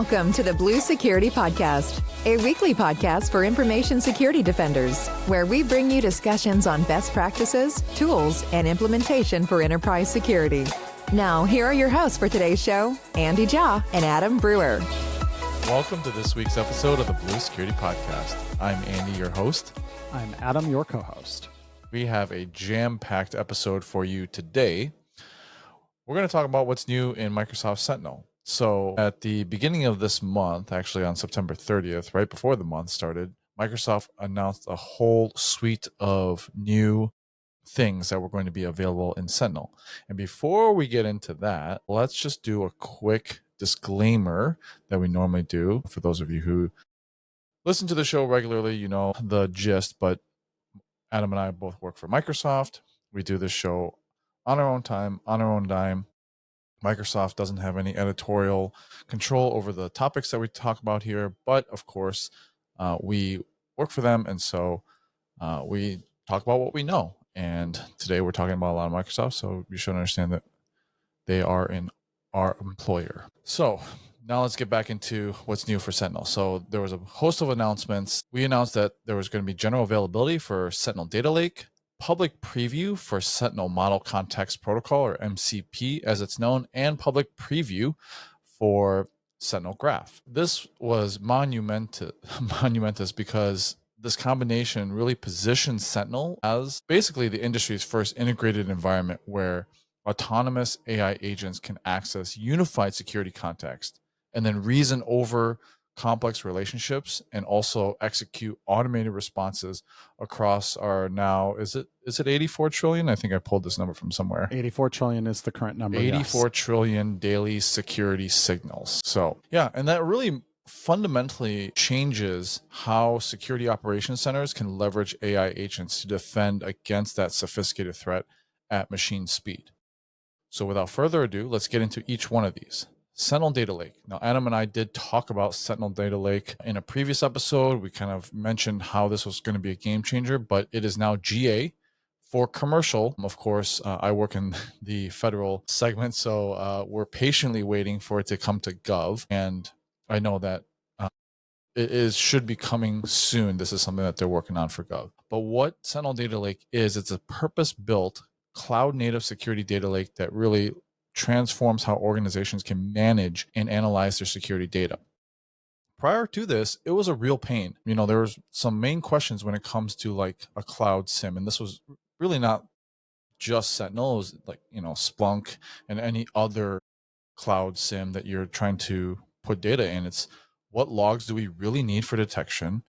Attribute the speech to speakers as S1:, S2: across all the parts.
S1: Welcome to the Blue Security Podcast, a weekly podcast for information security defenders, where we bring you discussions on best practices, tools, and implementation for enterprise security. Now, here are your hosts for today's show, Andy Jaw and Adam Brewer.
S2: Welcome to this week's episode of the Blue Security Podcast. I'm Andy, your host.
S3: I'm Adam, your co-host.
S2: We have a jam-packed episode for you today. We're going to talk about what's new in Microsoft Sentinel. So at the beginning of this month, actually on September 30th, right before the month started, Microsoft announced a whole suite of new things that were going to be available in Sentinel. And before we get into that, let's just do a quick disclaimer that we normally do. For those of you who listen to the show regularly, you know the gist, but Adam and I both work for Microsoft. We do this show on our own time, on our own dime. Microsoft doesn't have any editorial control over the topics that we talk about here, but of course, we work for them, and so we talk about what we know. And today we're talking about a lot of Microsoft, so you should understand that they are our employer. So now let's get back into what's new for Sentinel. So there was a host of announcements. We announced that there was going to be general availability for Sentinel Data Lake, public preview for Sentinel Model Context Protocol, or MCP as it's known, and public preview for Sentinel Graph. This was monumentous because this combination really positions Sentinel as basically the industry's first integrated environment where autonomous AI agents can access unified security context and then reason over complex relationships and also execute automated responses across our now, is it 84 trillion? I think I pulled this number from somewhere.
S3: 84 trillion is the current number.
S2: 84
S3: yes.
S2: trillion daily security signals. So yeah, and that really fundamentally changes how security operations centers can leverage AI agents to defend against that sophisticated threat at machine speed. So without further ado, let's get into each one of these. Sentinel Data Lake. Now, Adam and I did talk about Sentinel Data Lake in a previous episode. We kind of mentioned how this was going to be a game changer, but it is now GA for commercial. Of course, I work in the federal segment, so we're patiently waiting for it to come to Gov. And I know that should be coming soon. This is something that they're working on for Gov. But what Sentinel Data Lake is, it's a purpose-built cloud-native security data lake that really transforms how organizations can manage and analyze their security data. Prior to this, it was a real pain. You know, there was some main questions when it comes to like a cloud SIEM, and this was really not just Sentinel. It was like, you know, Splunk and any other cloud SIEM that you're trying to put data in. It's what logs do we really need for detection?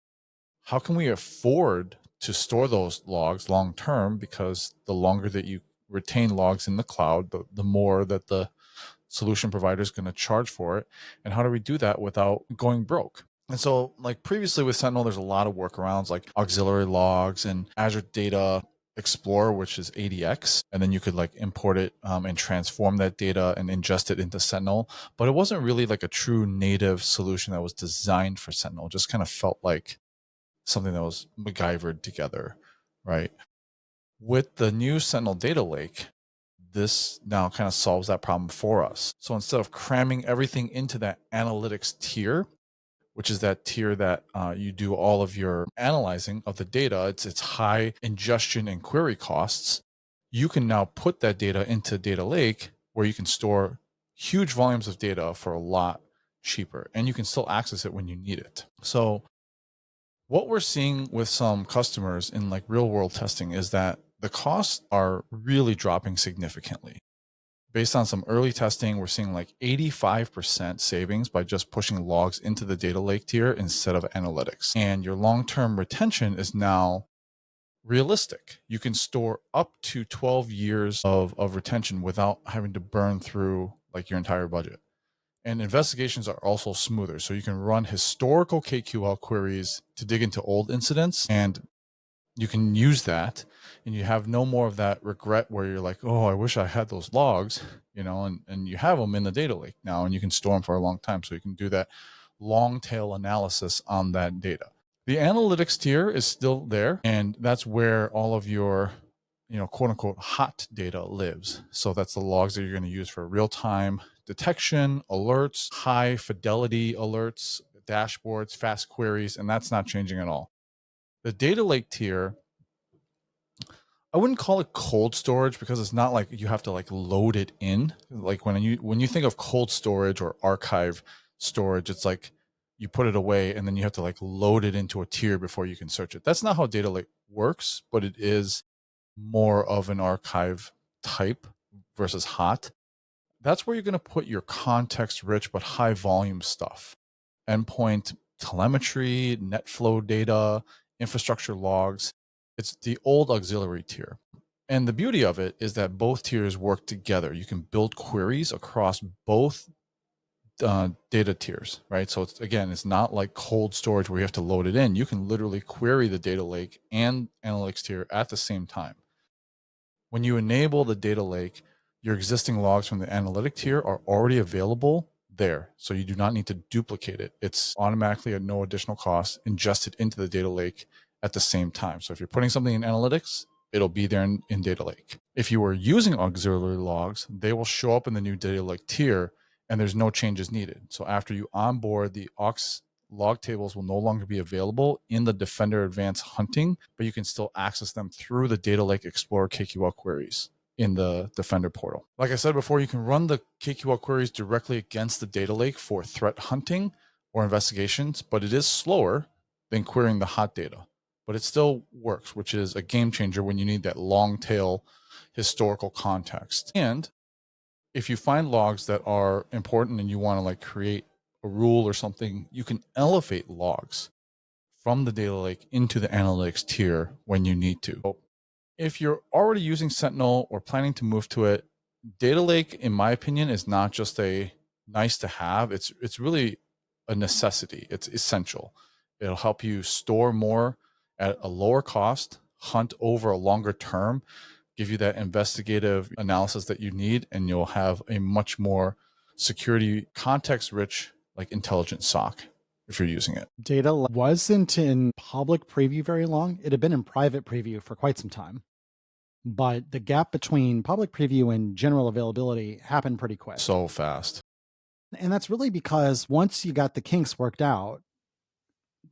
S2: How can we afford to store those logs long term? Because the longer that you retain logs in the cloud, the more that the solution provider is going to charge for it. And how do we do that without going broke? And so like previously with Sentinel, there's a lot of workarounds like auxiliary logs and Azure Data Explorer, which is ADX. And then you could like import it and transform that data and ingest it into Sentinel. But it wasn't really like a true native solution that was designed for Sentinel. It just kind of felt like something that was MacGyvered together, right? With the new Sentinel Data Lake, this now kind of solves that problem for us. So instead of cramming everything into that analytics tier, which is that tier that you do all of your analyzing of the data, it's high ingestion and query costs, you can now put that data into Data Lake where you can store huge volumes of data for a lot cheaper, and you can still access it when you need it. So what we're seeing with some customers in like real world testing is that the costs are really dropping significantly. Based on some early testing, we're seeing like 85% savings by just pushing logs into the data lake tier instead of analytics. And your long-term retention is now realistic. You can store up to 12 years of retention without having to burn through like your entire budget. And investigations are also smoother. So you can run historical KQL queries to dig into old incidents, and you can use that, and you have no more of that regret where you're like, oh, I wish I had those logs, you know, and you have them in the data lake now, and you can store them for a long time. So you can do that long tail analysis on that data. The analytics tier is still there, and that's where all of your, you know, quote unquote hot data lives. So that's the logs that you're going to use for real time detection, alerts, high fidelity alerts, dashboards, fast queries, and that's not changing at all. The data lake tier, I wouldn't call it cold storage because it's not like you have to like load it in. Like when you think of cold storage or archive storage, it's like you put it away and then you have to like load it into a tier before you can search it. That's not how data lake works, but it is more of an archive type versus hot. That's where you're going to put your context rich but high volume stuff. Endpoint telemetry, net flow data, infrastructure logs. It's the old auxiliary tier. And the beauty of it is that both tiers work together. You can build queries across both data tiers, right? So it's not like cold storage where you have to load it in. You can literally query the data lake and analytics tier at the same time. When you enable the data lake, your existing logs from the analytic tier are already available there. So you do not need to duplicate it. It's automatically at no additional cost ingested into the data lake at the same time. So if you're putting something in analytics, it'll be there in data lake. If you are using auxiliary logs, they will show up in the new data lake tier and there's no changes needed. So after you onboard, the aux log tables will no longer be available in the Defender Advanced Hunting, but you can still access them through the Data Lake Explorer KQL queries in the Defender portal. Like I said before, you can run the KQL queries directly against the data lake for threat hunting or investigations, but it is slower than querying the hot data. But it still works, which is a game changer when you need that long tail historical context. And if you find logs that are important and you want to like create a rule or something, you can elevate logs from the data lake into the analytics tier when you need to. So if you're already using Sentinel or planning to move to it, data lake, in my opinion, is not just a nice to have. It's really a necessity. It's essential. It'll help you store more at a lower cost, hunt over a longer term, give you that investigative analysis that you need, and you'll have a much more security context rich, like intelligent SOC if you're using it.
S3: Data wasn't in public preview very long. It had been in private preview for quite some time. But the gap between public preview and general availability happened pretty quick.
S2: So fast.
S3: And that's really because once you got the kinks worked out,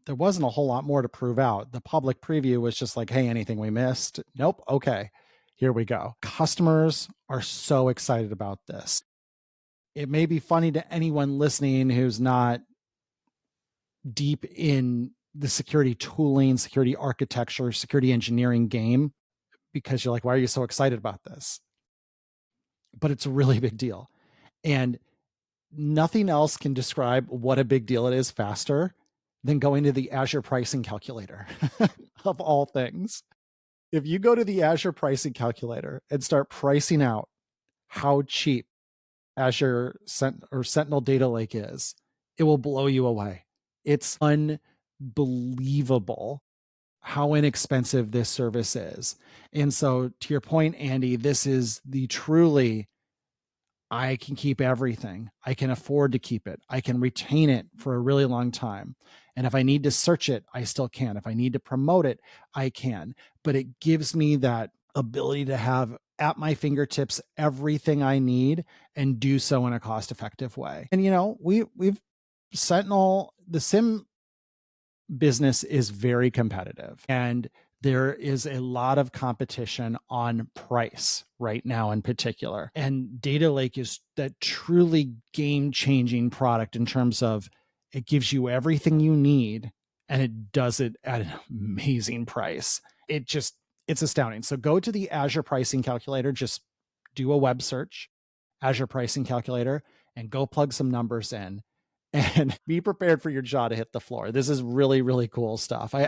S3: there wasn't a whole lot more to prove out. The public preview was just like, hey, anything we missed? Nope. Okay, here we go. Customers are so excited about this. It may be funny to anyone listening who's not deep in the security tooling, security architecture, security engineering game, because you're like, why are you so excited about this? But it's a really big deal. And nothing else can describe what a big deal it is faster than going to the Azure pricing calculator of all things. If you go to the Azure pricing calculator and start pricing out how cheap Azure Sentinel Data Lake is, it will blow you away. It's unbelievable how inexpensive this service is. And so to your point, Andy, this is the truly, I can keep everything. I can afford to keep it. I can retain it for a really long time. And if I need to search it, I still can. If I need to promote it, I can. But it gives me that ability to have at my fingertips everything I need and do so in a cost-effective way. And we've Sentinel, the SIEM business is very competitive, and there is a lot of competition on price right now in particular. And Data Lake is that truly game-changing product in terms of it gives you everything you need and it does it at an amazing price. It's astounding. So go to the Azure pricing calculator, just do a web search, Azure pricing calculator, and go plug some numbers in. And be prepared for your jaw to hit the floor. This is really, really cool stuff. I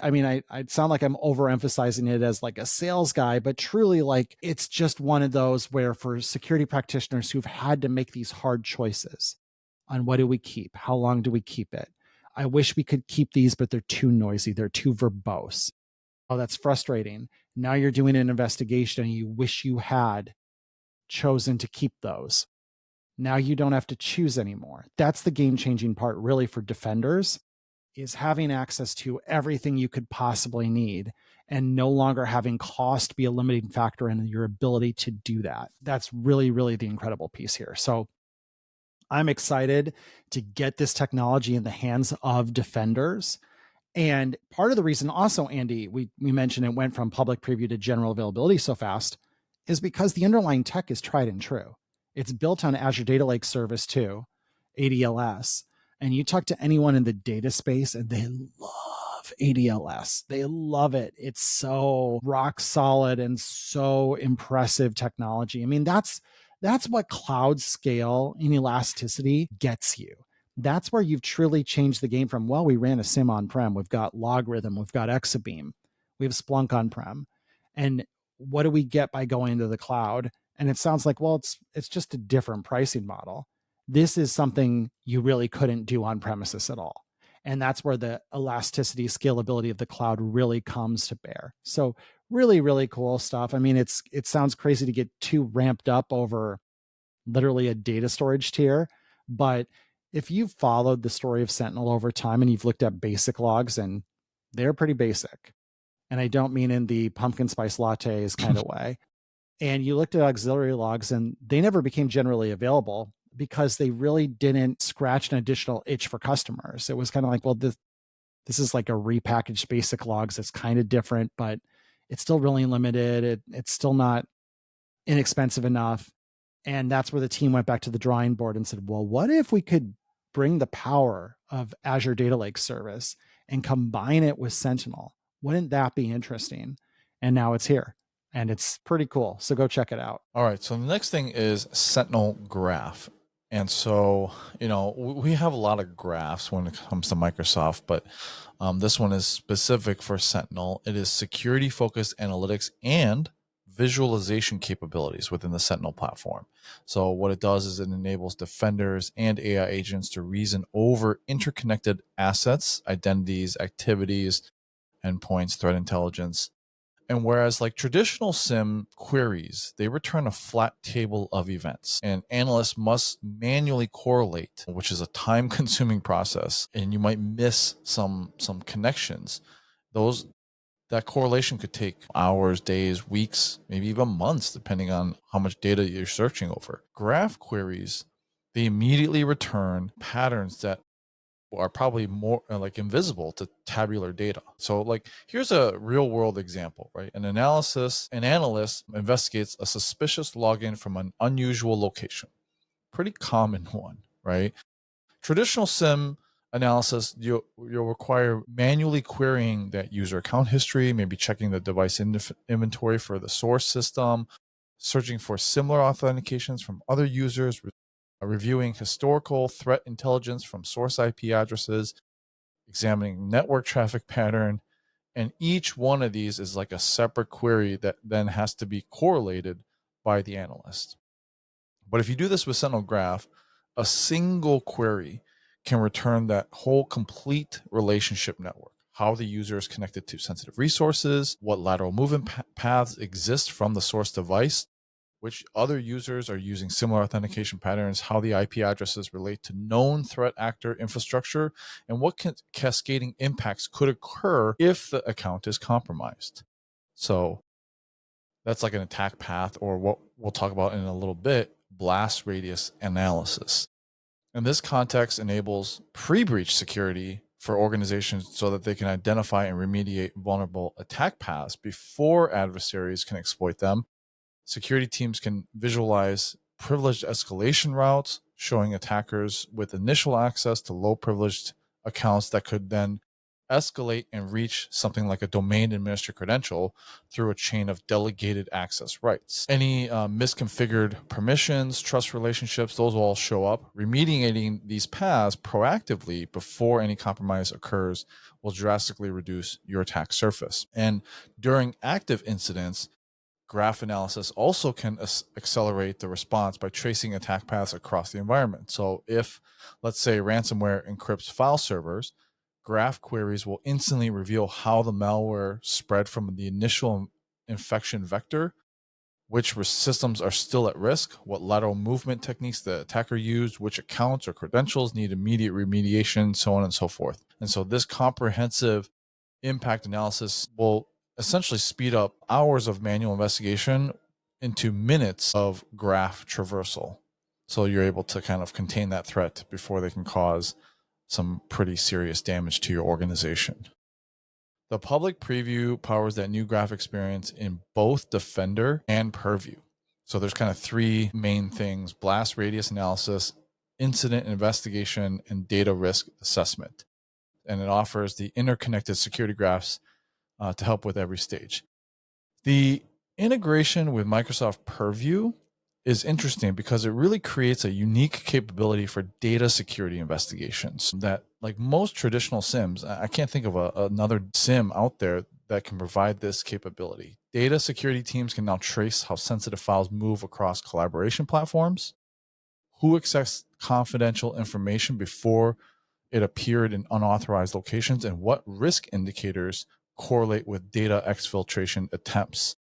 S3: sound like I'm overemphasizing it as like a sales guy, but truly, like, it's just one of those where for security practitioners who've had to make these hard choices on what do we keep? How long do we keep it? I wish we could keep these, but they're too noisy. They're too verbose. Oh, that's frustrating. Now you're doing an investigation and you wish you had chosen to keep those. Now you don't have to choose anymore. That's the game-changing part really for defenders, is having access to everything you could possibly need and no longer having cost be a limiting factor in your ability to do that. That's really, really the incredible piece here. So I'm excited to get this technology in the hands of defenders. And part of the reason also, Andy, we mentioned it went from public preview to general availability so fast is because the underlying tech is tried and true. It's built on Azure Data Lake Service 2, ADLS. And you talk to anyone in the data space and they love ADLS. They love it. It's so rock solid and so impressive technology. I mean, that's what cloud scale and elasticity gets you. That's where you've truly changed the game from, well, we ran a SIM on-prem. We've got Logarithm. We've got Exabeam. We have Splunk on-prem. And what do we get by going into the cloud? And it sounds like, well, it's just a different pricing model. This is something you really couldn't do on premises at all. And that's where the elasticity, scalability of the cloud really comes to bear. So really, really cool stuff. I mean, it sounds crazy to get too ramped up over literally a data storage tier, but if you've followed the story of Sentinel over time and you've looked at basic logs, and they're pretty basic, and I don't mean in the pumpkin spice lattes kind of way, and you looked at auxiliary logs and they never became generally available because they really didn't scratch an additional itch for customers. It was kind of like, well, this is like a repackaged basic logs. It's kind of different, but it's still really limited. It's still not inexpensive enough. And that's where the team went back to the drawing board and said, well, what if we could bring the power of Azure Data Lake service and combine it with Sentinel? Wouldn't that be interesting? And now it's here and it's pretty cool. So go check it out.
S2: All right. So the next thing is Sentinel Graph. And so, we have a lot of graphs when it comes to Microsoft, but this one is specific for Sentinel. It is security-focused analytics and visualization capabilities within the Sentinel platform. So what it does is it enables defenders and AI agents to reason over interconnected assets, identities, activities, endpoints, threat intelligence. And whereas like traditional SIM queries, they return a flat table of events and analysts must manually correlate, which is a time consuming process. And you might miss some connections. That correlation could take hours, days, weeks, maybe even months, depending on how much data you're searching over. Graph queries, they immediately return patterns that are probably more like invisible to tabular data. So like here's a real world example, right? An analyst investigates a suspicious login from an unusual location. Pretty common one, right? Traditional SIM analysis, you'll require manually querying that user account history, maybe checking the device inventory for the source system, searching for similar authentications from other users, reviewing historical threat intelligence from source IP addresses, examining network traffic pattern. And each one of these is like a separate query that then has to be correlated by the analyst. But if you do this with Sentinel Graph, a single query can return that whole complete relationship network, how the user is connected to sensitive resources, what lateral movement paths exist from the source device, which other users are using similar authentication patterns, how the IP addresses relate to known threat actor infrastructure, and what cascading impacts could occur if the account is compromised. So that's like an attack path, or what we'll talk about in a little bit, blast radius analysis. And this context enables pre-breach security for organizations so that they can identify and remediate vulnerable attack paths before adversaries can exploit them. Security teams can visualize privileged escalation routes, showing attackers with initial access to low privileged accounts that could then escalate and reach something like a domain administrator credential through a chain of delegated access rights. Any misconfigured permissions, trust relationships, those will all show up. Remediating these paths proactively before any compromise occurs will drastically reduce your attack surface. And during active incidents, graph analysis also can accelerate the response by tracing attack paths across the environment. So if, let's say, ransomware encrypts file servers, graph queries will instantly reveal how the malware spread from the initial infection vector, which systems are still at risk, what lateral movement techniques the attacker used, which accounts or credentials need immediate remediation, so on and so forth. And so this comprehensive impact analysis will essentially speed up hours of manual investigation into minutes of graph traversal. So you're able to kind of contain that threat before they can cause some pretty serious damage to your organization. The public preview powers that new graph experience in both Defender and Purview. So there's kind of three main things: blast radius analysis, incident investigation, and data risk assessment. And it offers the interconnected security graphs to help with every stage. The integration with Microsoft Purview is interesting because it really creates a unique capability for data security investigations that, like most traditional SIMs, I can't think of another SIM out there that can provide this capability. Data security teams can now trace how sensitive files move across collaboration platforms, who accessed confidential information before it appeared in unauthorized locations, and what risk indicators correlate with data exfiltration attempts.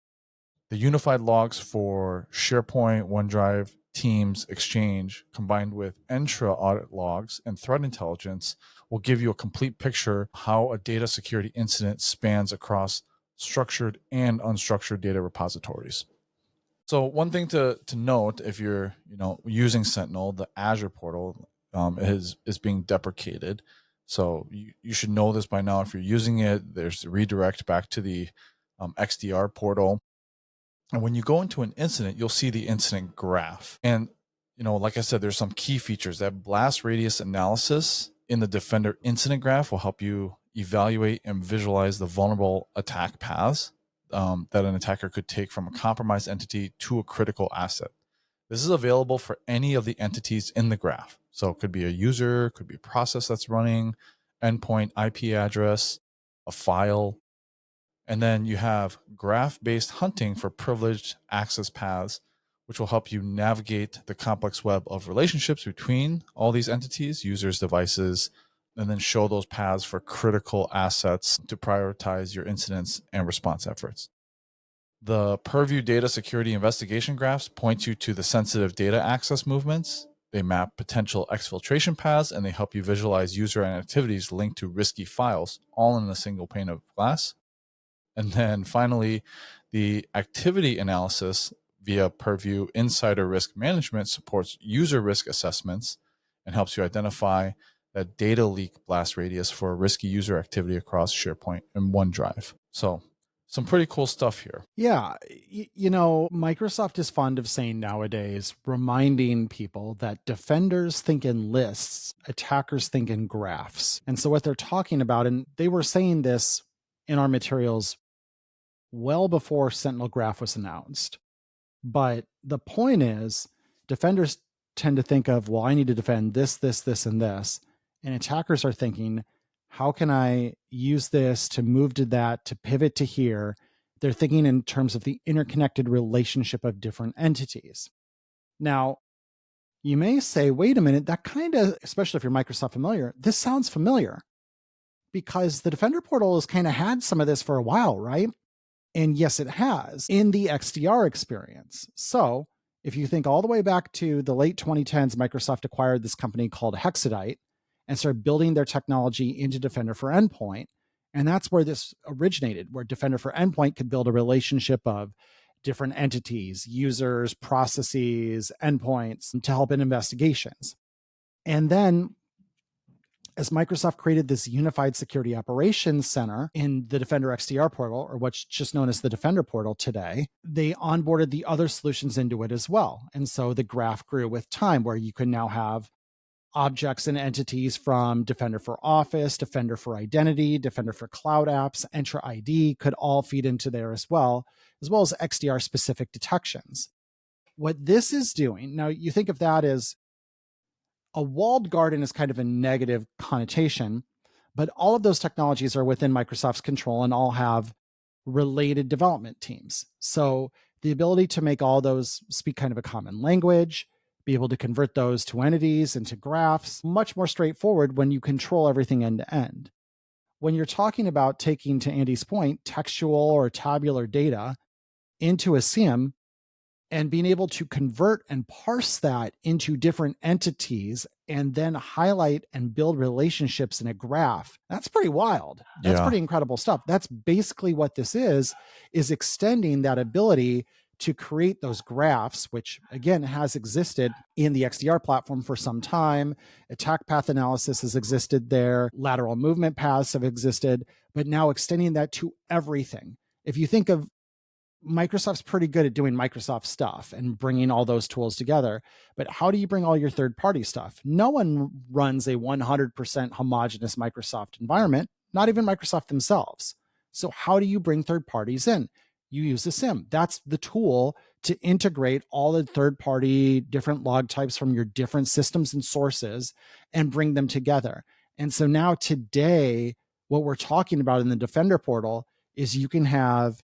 S2: The unified logs for SharePoint, OneDrive, Teams, Exchange, combined with Entra audit logs and threat intelligence, will give you a complete picture of how a data security incident spans across structured and unstructured data repositories. So one thing to note, if you're using Sentinel, the Azure portal is being deprecated. So you should know this by now. If you're using it, there's a redirect back to the XDR portal. And when you go into an incident, you'll see the incident graph. And, like I said, there's some key features. That blast radius analysis in the Defender incident graph will help you evaluate and visualize the vulnerable attack paths that an attacker could take from a compromised entity to a critical asset. This is available for any of the entities in the graph. So it could be a user, could be a process that's running, endpoint, IP address, a file. And then you have graph-based hunting for privileged access paths, which will help you navigate the complex web of relationships between all these entities, users, devices, and then show those paths for critical assets to prioritize your incidents and response efforts. The Purview data security investigation graphs point you to the sensitive data access movements. They map potential exfiltration paths, and they help you visualize user and activities linked to risky files, all in a single pane of glass. And then finally, the activity analysis via Purview Insider Risk Management supports user risk assessments and helps you identify that data leak blast radius for risky user activity across SharePoint and OneDrive. So some pretty cool stuff here.
S3: Yeah. Microsoft is fond of saying nowadays, reminding people that defenders think in lists, attackers think in graphs. And so what they're talking about, and they were saying this in our materials well before Sentinel Graph was announced. But the point is, defenders tend to think of, well, I need to defend this, this, this, and this. And attackers are thinking, how can I use this to move to that, to pivot to here? They're thinking in terms of the interconnected relationship of different entities. Now, you may say, wait a minute, that kind of, especially if you're Microsoft familiar, this sounds familiar because the Defender portal has kind of had some of this for a while, right? And yes, it has in the XDR experience. So if you think all the way back to the late 2010s, Microsoft acquired this company called Hexadite and started building their technology into Defender for Endpoint. And that's where this originated, where Defender for Endpoint could build a relationship of different entities, users, processes, endpoints to help in investigations. And then as Microsoft created this unified security operations center in the Defender XDR portal, or what's just known as the Defender portal today, they onboarded the other solutions into it as well. And so the graph grew with time, where you can now have objects and entities from Defender for Office, Defender for Identity, Defender for Cloud Apps, Entra ID could all feed into there as well as XDR specific detections. What this is doing, now you think of that as a walled garden is kind of a negative connotation, but all of those technologies are within Microsoft's control and all have related development teams. So the ability to make all those speak kind of a common language, be able to convert those to entities into graphs, much more straightforward when you control everything end to end. When you're talking about taking, to Andy's point, textual or tabular data into a SIEM, and being able to convert and parse that into different entities and then highlight and build relationships in a graph, that's pretty wild. That's pretty incredible stuff. That's basically what this is extending that ability to create those graphs, which again has existed in the XDR platform for some time. Attack path analysis has existed there. Lateral movement paths have existed, but now extending that to everything. If you think of Microsoft's pretty good at doing Microsoft stuff and bringing all those tools together. But how do you bring all your third-party stuff? No one runs a 100% homogeneous Microsoft environment, not even Microsoft themselves. So how do you bring third parties in? You use the SIEM. That's the tool to integrate all the third-party different log types from your different systems and sources and bring them together. And so now today, what we're talking about in the Defender portal is you can have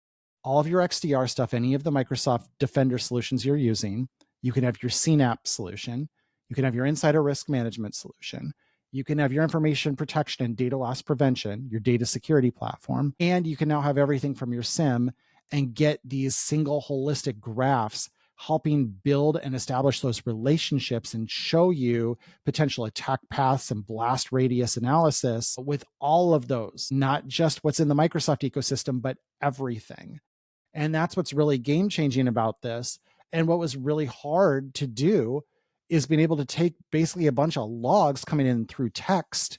S3: all of your XDR stuff, any of the Microsoft Defender solutions you're using. You can have your CNAPP solution. You can have your insider risk management solution. You can have your information protection and data loss prevention, your data security platform. And you can now have everything from your SIEM and get these single holistic graphs helping build and establish those relationships and show you potential attack paths and blast radius analysis with all of those, not just what's in the Microsoft ecosystem, but everything. And that's what's really game changing about this. And what was really hard to do is being able to take basically a bunch of logs coming in through text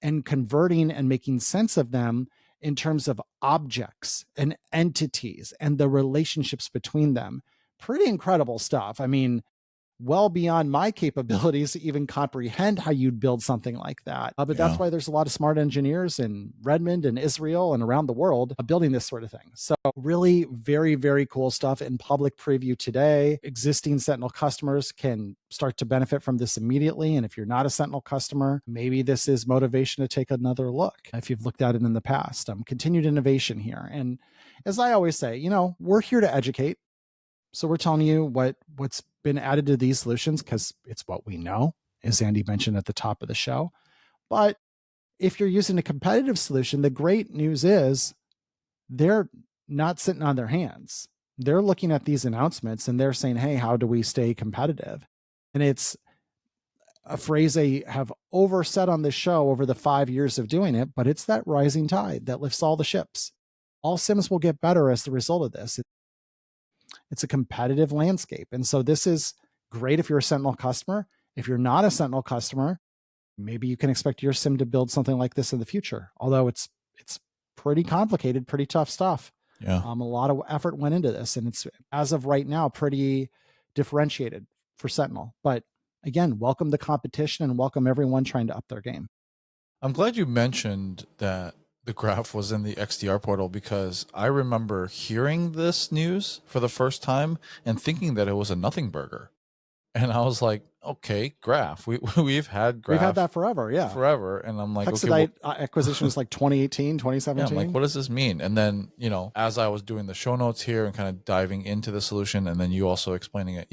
S3: and converting and making sense of them in terms of objects and entities and the relationships between them. Pretty incredible stuff. I mean, well beyond my capabilities to even comprehend how you'd build something like that. But that's why there's a lot of smart engineers in Redmond and Israel and around the world building this sort of thing. So really very, very cool stuff in public preview today. Existing Sentinel customers can start to benefit from this immediately. And if you're not a Sentinel customer, maybe this is motivation to take another look if you've looked at it in the past. Continued innovation here. And as I always say, we're here to educate. So we're telling you what's been added to these solutions because it's what we know, as Andy mentioned at the top of the show. But if you're using a competitive solution, the great news is they're not sitting on their hands. They're looking at these announcements and they're saying, hey, how do we stay competitive? And it's a phrase they have oversaid on this show over the 5 years of doing it, but it's that rising tide that lifts all the ships. All SIEMs will get better as the result of this. It's a competitive landscape. And so this is great if you're a Sentinel customer. If you're not a Sentinel customer, maybe you can expect your SIEM to build something like this in the future. Although it's pretty complicated, pretty tough stuff.
S2: Yeah.
S3: A lot of effort went into this, and it's, as of right now, pretty differentiated for Sentinel. But again, welcome the competition and welcome everyone trying to up their game.
S2: I'm glad you mentioned that the graph was in the XDR portal because I remember hearing this news for the first time and thinking that it was a nothing burger. And I was like, okay, graph. We've had graph.
S3: We've had that forever. Yeah.
S2: Forever. And I'm like,
S3: Hexadite acquisition was like 2018, 2017.
S2: Yeah, I'm like, what does this mean? And then, as I was doing the show notes here and kind of diving into the solution, and then you also explaining it,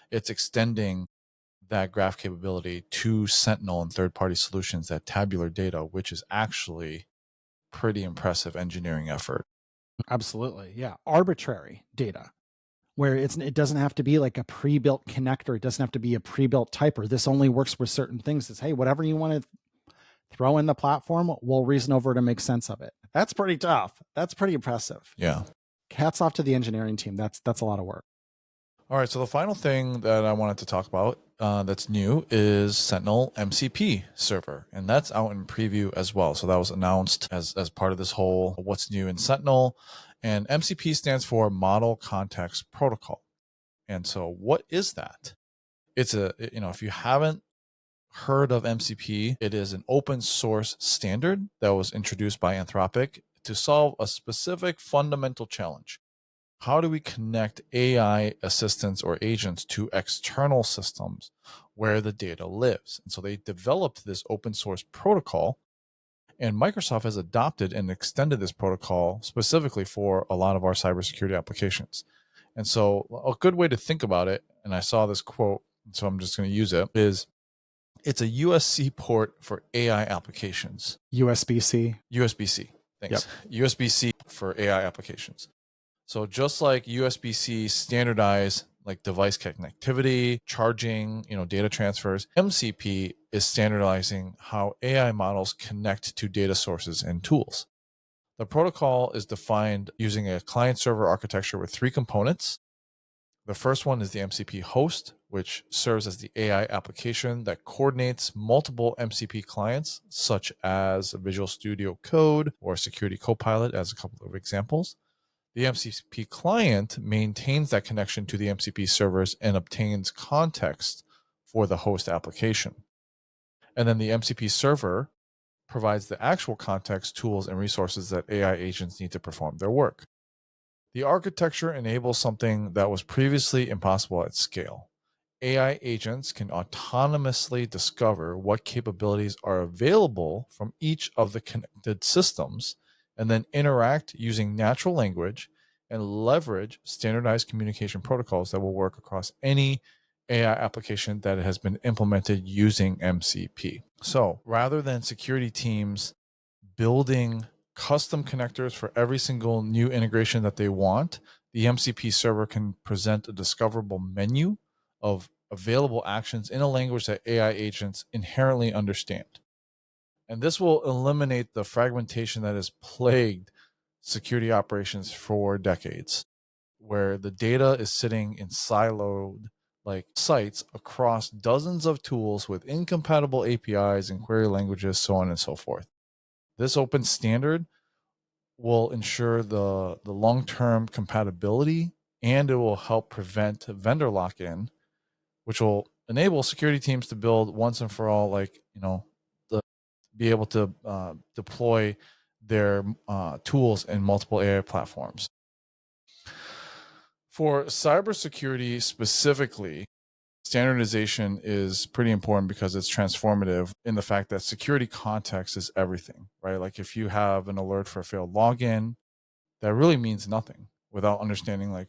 S2: it's extending that graph capability to Sentinel and third-party solutions, that tabular data, which is actually pretty impressive engineering effort.
S3: Absolutely. Yeah. Arbitrary data where it doesn't have to be like a pre-built connector. It doesn't have to be a pre-built typer. This only works with certain things. It's, hey, whatever you want to throw in the platform, we'll reason over to make sense of it. That's pretty tough. That's pretty impressive.
S2: Yeah.
S3: Hats off to the engineering team. That's a lot of work.
S2: All right. So the final thing that I wanted to talk about that's new is Sentinel MCP server. And that's out in preview as well. So that was announced as part of this whole what's new in Sentinel. And MCP stands for Model Context Protocol. And so what is that? It's if you haven't heard of MCP, it is an open source standard that was introduced by Anthropic to solve a specific fundamental challenge. How do we connect AI assistants or agents to external systems where the data lives? And so they developed this open source protocol, and Microsoft has adopted and extended this protocol specifically for a lot of our cybersecurity applications. And so a good way to think about it, and I saw this quote, so I'm just going to use it, is it's a USB port for AI applications.
S3: USB-C.
S2: USB-C. Thanks. Yep. USB-C for AI applications. So just like USB-C standardize like device connectivity, charging, data transfers, MCP is standardizing how AI models connect to data sources and tools. The protocol is defined using a client-server architecture with 3 components. The first one is the MCP host, which serves as the AI application that coordinates multiple MCP clients, such as Visual Studio Code or Security Copilot, as a couple of examples. The MCP client maintains that connection to the MCP servers and obtains context for the host application. And then the MCP server provides the actual context, tools, and resources that AI agents need to perform their work. The architecture enables something that was previously impossible at scale. AI agents can autonomously discover what capabilities are available from each of the connected systems and then interact using natural language and leverage standardized communication protocols that will work across any AI application that has been implemented using MCP. So rather than security teams building custom connectors for every single new integration that they want, the MCP server can present a discoverable menu of available actions in a language that AI agents inherently understand. And this will eliminate the fragmentation that has plagued security operations for decades, where the data is sitting in siloed sites across dozens of tools with incompatible APIs and query languages, so on and so forth. This open standard will ensure the long-term compatibility, and it will help prevent vendor lock-in, which will enable security teams to build once and for all, be able to deploy their tools in multiple AI platforms. For cybersecurity specifically, standardization is pretty important because it's transformative in the fact that security context is everything, right? Like if you have an alert for a failed login, that really means nothing without understanding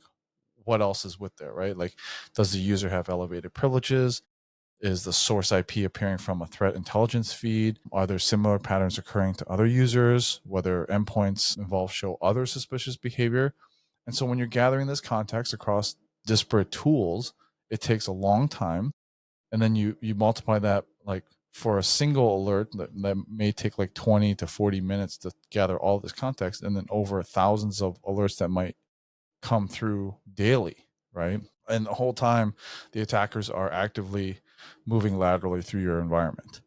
S2: what else is with there, right? Like, does the user have elevated privileges? Is the source IP appearing from a threat intelligence feed? Are there similar patterns occurring to other users? Whether endpoints involved show other suspicious behavior? And so when you're gathering this context across disparate tools, it takes a long time. And then you multiply that for a single alert that may take 20 to 40 minutes to gather all this context, and then over thousands of alerts that might come through daily, right? And the whole time the attackers are actively moving laterally through your environment.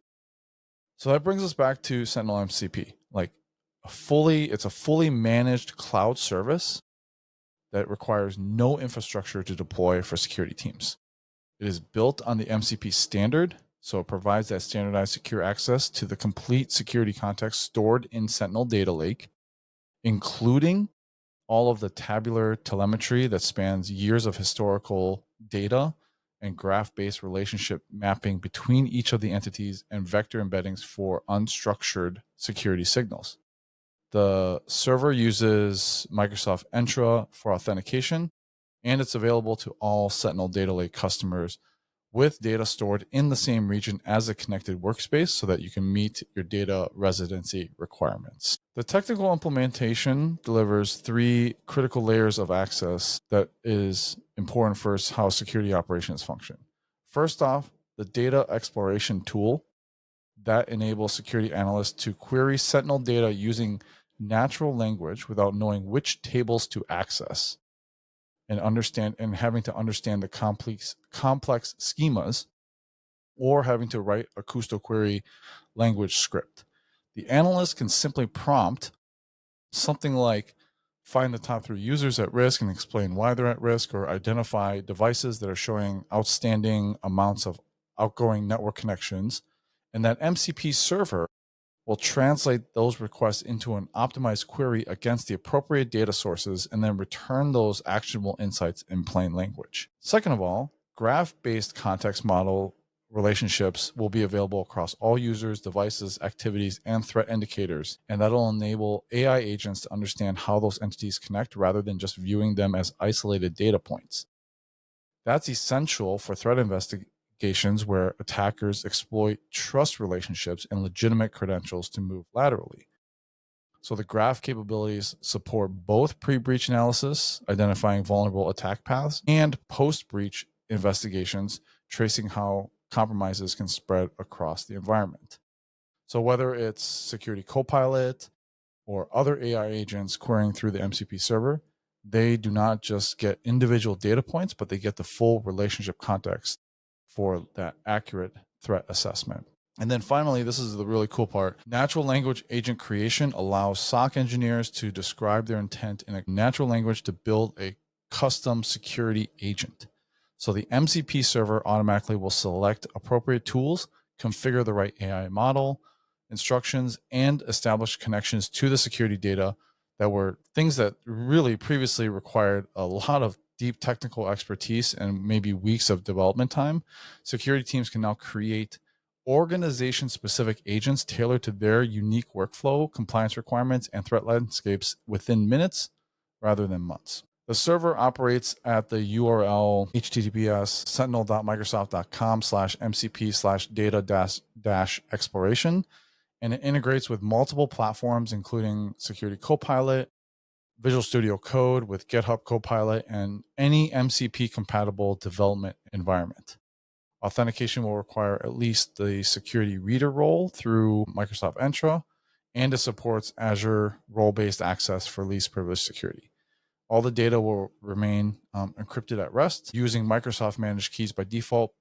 S2: So that brings us back to Sentinel MCP. It's a fully managed cloud service that requires no infrastructure to deploy for security teams. It is built on the MCP standard, so it provides that standardized secure access to the complete security context stored in Sentinel Data Lake, including all of the tabular telemetry that spans years of historical data and graph-based relationship mapping between each of the entities and vector embeddings for unstructured security signals. The server uses Microsoft Entra for authentication, and it's available to all Sentinel Data Lake customers with data stored in the same region as a connected workspace so that you can meet your data residency requirements. The technical implementation delivers 3 critical layers of access that is important for how security operations function. First off, the data exploration tool that enables security analysts to query Sentinel data using natural language without knowing which tables to access and having to understand the complex schemas or having to write a custo query language script. The analyst can simply prompt something like find the top 3 users at risk and explain why they're at risk, or identify devices that are showing outstanding amounts of outgoing network connections. And that MCP server will translate those requests into an optimized query against the appropriate data sources and then return those actionable insights in plain language. Second of all, graph-based context model relationships will be available across all users, devices, activities, and threat indicators, and that'll enable AI agents to understand how those entities connect rather than just viewing them as isolated data points. That's essential for threat investigations where attackers exploit trust relationships and legitimate credentials to move laterally. So the graph capabilities support both pre-breach analysis, identifying vulnerable attack paths, and post-breach investigations, tracing how compromises can spread across the environment. So whether it's Security Copilot or other AI agents querying through the MCP server, they do not just get individual data points, but they get the full relationship context for that accurate threat assessment. And then finally, this is the really cool part. Natural language agent creation allows SOC engineers to describe their intent in a natural language to build a custom security agent. So the MCP server automatically will select appropriate tools, configure the right AI model, instructions, and establish connections to the security data that were things that really previously required a lot of deep technical expertise and maybe weeks of development time. Security teams can now create organization-specific agents tailored to their unique workflow, compliance requirements, and threat landscapes within minutes rather than months. The server operates at the URL https sentinel.microsoft.com/mcp/data-exploration, and it integrates with multiple platforms, including Security Copilot, Visual Studio Code with GitHub Copilot, and any MCP-compatible development environment. Authentication will require at least the security reader role through Microsoft Entra, and it supports Azure role-based access for least privileged security. All the data will remain encrypted at rest using Microsoft managed keys by default.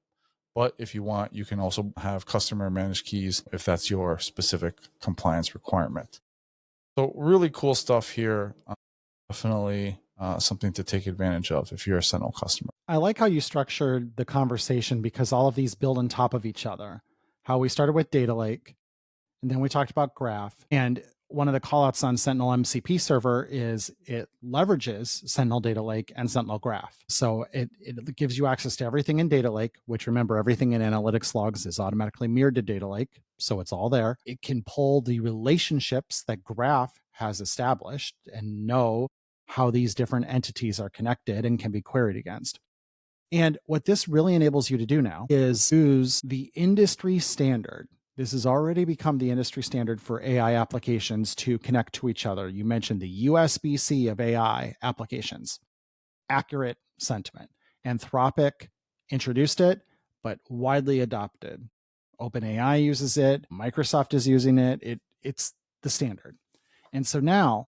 S2: But if you want, you can also have customer managed keys if that's your specific compliance requirement. So really cool stuff here. Definitely something to take advantage of if you're a Sentinel customer.
S3: I like how you structured the conversation because all of these build on top of each other. How we started with Data Lake, and then we talked about Graph. And one of the callouts on Sentinel MCP server is it leverages Sentinel Data Lake and Sentinel Graph. So it gives you access to everything in Data Lake, which remember, everything in analytics logs is automatically mirrored to Data Lake. So it's all there. It can pull the relationships that Graph has established and know how these different entities are connected and can be queried against. And what this really enables you to do now is use the industry standard. This has already become the industry standard for AI applications to connect to each other. You mentioned the USB-C of AI applications. Accurate sentiment. Anthropic introduced it, but widely adopted. OpenAI uses it. Microsoft is using it. It's the standard. And so now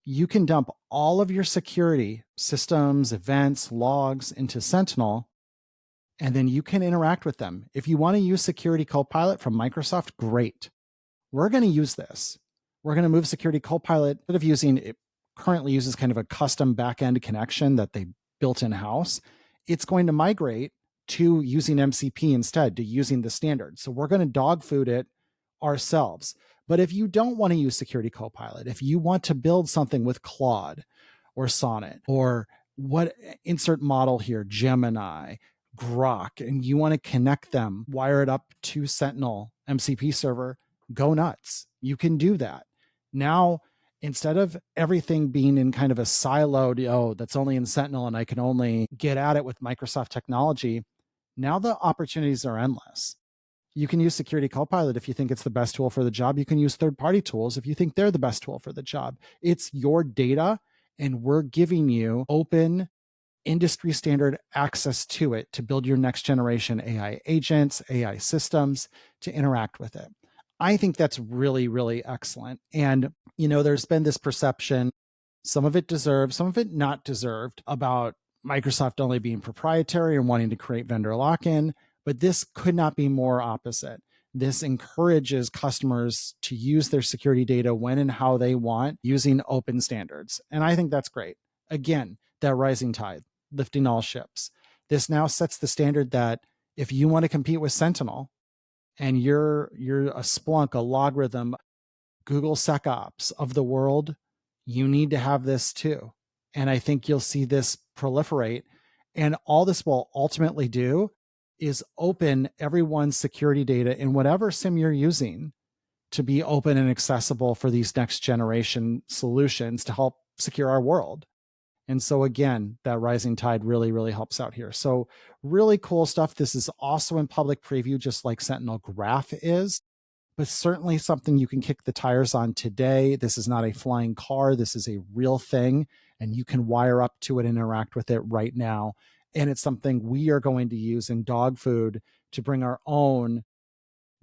S3: you can dump all of your security systems, events, logs into Sentinel, and then you can interact with them. If you want to use Security Copilot from Microsoft, great. We're going to use this. We're going to move Security Copilot, instead of using it currently uses kind of a custom backend connection that they built in-house, it's going to migrate to using MCP instead, to using the standard. So we're going to dog food it ourselves. But if you don't want to use Security Copilot, if you want to build something with Claude or Sonnet or what insert model here, Gemini, Grok, and you want to connect them, wire it up to Sentinel MCP server, go nuts. You can do that. Now, instead of everything being in kind of a siloed, that's only in Sentinel and I can only get at it with Microsoft technology, now the opportunities are endless. You can use Security Copilot if you think it's the best tool for the job. You can use third-party tools if you think they're the best tool for the job. It's your data, and we're giving you open, industry standard access to it to build your next generation AI agents, AI systems, to interact with it. I think that's really, really excellent. And, there's been this perception, some of it deserved, some of it not deserved, about Microsoft only being proprietary and wanting to create vendor lock-in. But this could not be more opposite. This encourages customers to use their security data when and how they want using open standards. And I think that's great. Again, that rising tide, lifting all ships. This now sets the standard that if you want to compete with Sentinel and you're a Splunk, a Logarithm, Google SecOps of the world, you need to have this too. And I think you'll see this proliferate. And all this will ultimately do is open everyone's security data in whatever SIM you're using to be open and accessible for these next generation solutions to help secure our world. And so again, that rising tide really, really helps out here. So really cool stuff. This is also in public preview, just like Sentinel Graph is, but certainly something you can kick the tires on today. This is not a flying car. This is a real thing, and you can wire up to it and interact with it right now. And it's something we are going to use in dog food to bring our own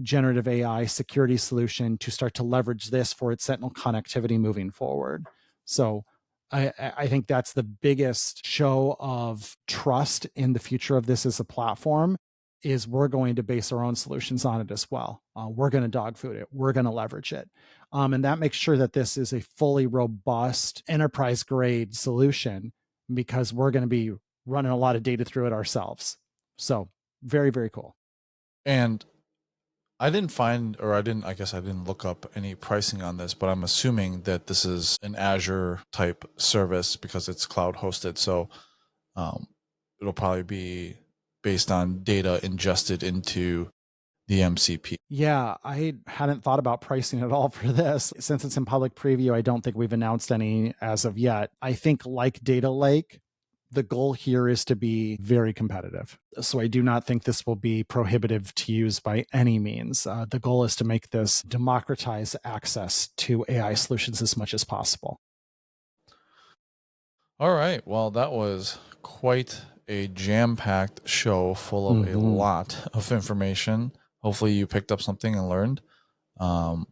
S3: generative AI security solution to start to leverage this for its Sentinel connectivity moving forward. So I think that's the biggest show of trust in the future of this as a platform, is we're going to base our own solutions on it as well. We're going to dog food it. We're going to leverage it. And that makes sure that this is a fully robust enterprise grade solution, because we're going to be running a lot of data through it ourselves. So very, very cool.
S2: And I guess I didn't look up any pricing on this, but I'm assuming that this is an Azure type service because it's cloud hosted. So it'll probably be based on data ingested into the MCP.
S3: Yeah, I hadn't thought about pricing at all for this. Since it's in public preview, I don't think we've announced any as of yet. I think, like Data Lake, the goal here is to be very competitive. So I do not think this will be prohibitive to use by any means. The goal is to make this democratize access to AI solutions as much as possible.
S2: All right. Well, that was quite a jam-packed show full of a lot of information. Hopefully you picked up something and learned. We'll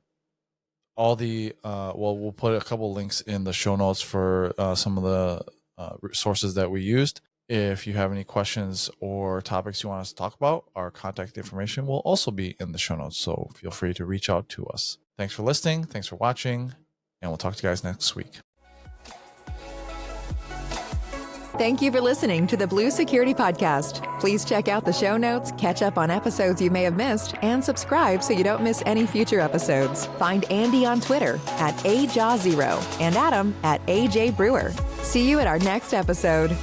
S2: put a couple links in the show notes for some of the resources that we used. If you have any questions or topics you want us to talk about, our contact information will also be in the show notes. So feel free to reach out to us. Thanks for listening. Thanks for watching. And we'll talk to you guys next week.
S1: Thank you for listening to the Blue Security Podcast. Please check out the show notes, catch up on episodes you may have missed, and subscribe so you don't miss any future episodes. Find Andy on Twitter @AJaw0 and Adam @AJ Brewer. See you at our next episode.